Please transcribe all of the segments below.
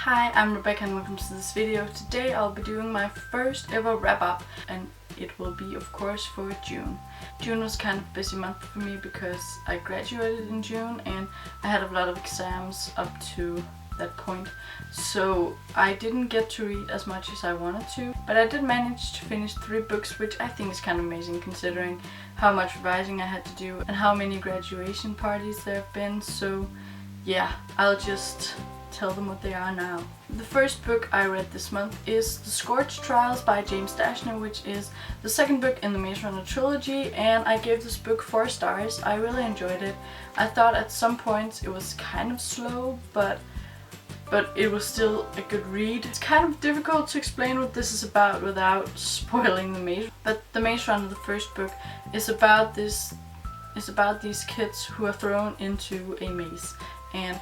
Hi, I'm Rebecca and welcome to this video. Today I'll be doing my first ever wrap up and it will be of course for June. June was kind of a busy month for me because I graduated in June and I had a lot of exams up to that point, so I didn't get to read as much as I wanted to, but I did manage to finish 3 books, which I think is kind of amazing considering how much revising I had to do and how many graduation parties there have been. So yeah, I'll just tell them what they are now. The first book I read this month is The Scorch Trials by James Dashner, which is the second book in the Maze Runner trilogy, and I gave this book 4 stars. I really enjoyed it. I thought at some points it was kind of slow, but it was still a good read. It's kind of difficult to explain what this is about without spoiling the maze. But the Maze Runner, the first book, is about these kids who are thrown into a maze, and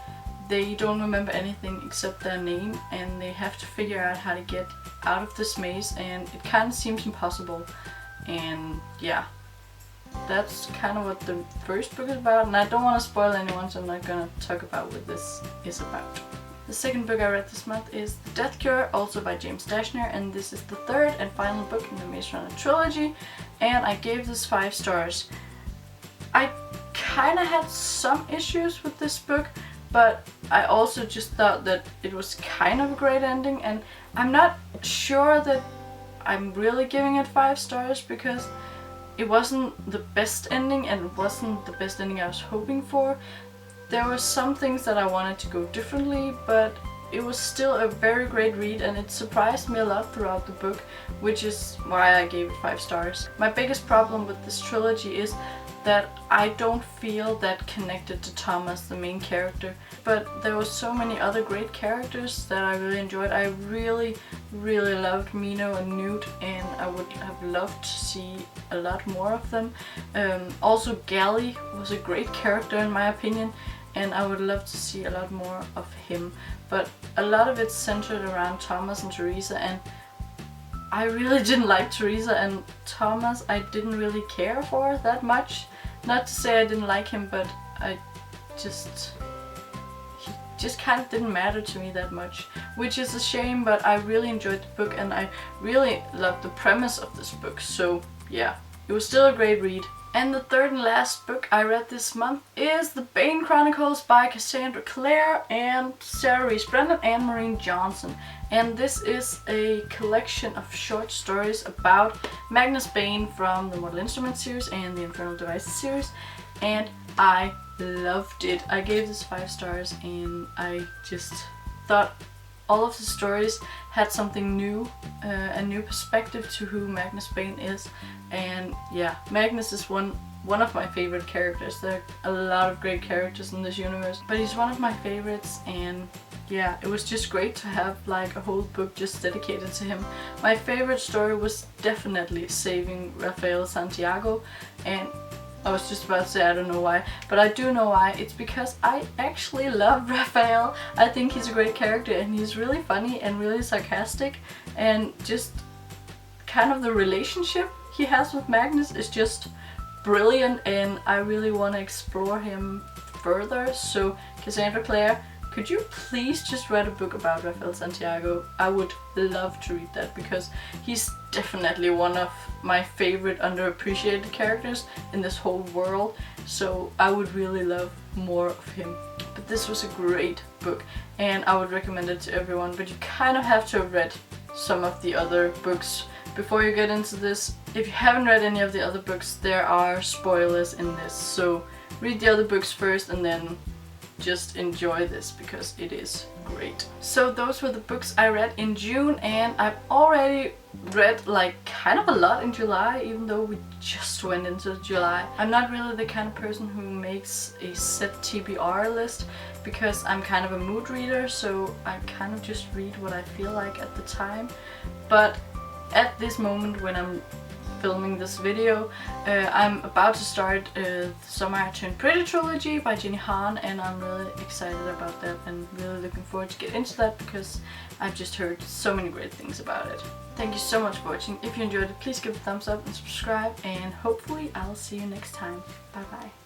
they don't remember anything except their name, and they have to figure out how to get out of this maze, and it kind of seems impossible. And yeah, that's kind of what the first book is about, and I don't want to spoil anyone, so I'm not gonna talk about what this is about. The second book I read this month is The Death Cure, also by James Dashner, and this is the third and final book in the Maze Runner trilogy, and I gave this 5 stars. I kind of had some issues with this book, but I also just thought that it was kind of a great ending, and I'm not sure that I'm really giving it 5 stars because it wasn't the best ending, and it wasn't the best ending I was hoping for. There were some things that I wanted to go differently, but it was still a very great read, and it surprised me a lot throughout the book, which is why I gave it 5 stars. My biggest problem with this trilogy is that I don't feel that connected to Thomas, the main character, but there were so many other great characters that I really enjoyed. I really loved Mino and Newt, and I would have loved to see a lot more of them. Also Gally was a great character in my opinion, and I would love to see a lot more of him, but a lot of it's centered around Thomas and Teresa, and I really didn't like Teresa, and Thomas I didn't really care for that much. Not to say I didn't like him, but he just kind of didn't matter to me that much, which is a shame, but I really enjoyed the book and I really loved the premise of this book, so yeah, it was still a great read. And the third and last book I read this month is The Bane Chronicles by Cassandra Clare and Sarah Rees Brennan and Maureen Johnson. And this is a collection of short stories about Magnus Bane from the Mortal Instruments series and the Infernal Devices series, and I loved it. I gave this 5 stars, and I just thought all of the stories had something new, a new perspective to who Magnus Bane is. And yeah, Magnus is one of my favorite characters. There are a lot of great characters in this universe, but he's one of my favorites, and yeah, it was just great to have like a whole book just dedicated to him. My favorite story was definitely Saving Rafael Santiago, and I was just about to say I don't know why, but I do know why. It's because I actually love Raphael. I think he's a great character, and he's really funny and really sarcastic, and just kind of the relationship he has with Magnus is just brilliant, and I really want to explore him further. So Cassandra Clare, could you please just write a book about Rafael Santiago? I would love to read that because he's definitely one of my favorite underappreciated characters in this whole world, so I would really love more of him. But this was a great book and I would recommend it to everyone, but you kind of have to have read some of the other books before you get into this. If you haven't read any of the other books, there are spoilers in this, so read the other books first and then just enjoy this because it is great. So those were the books I read in June, and I've already read like kind of a lot in July, even though we just went into July. I'm not really the kind of person who makes a set TBR list because I'm kind of a mood reader, so I kind of just read what I feel like at the time. But at this moment when I'm filming this video, I'm about to start the Summer I Turned Pretty trilogy by Jenny Han, and I'm really excited about that and really looking forward to get into that because I've just heard so many great things about it. Thank you so much for watching. If you enjoyed it, please give it a thumbs up and subscribe, and hopefully I'll see you next time. Bye bye.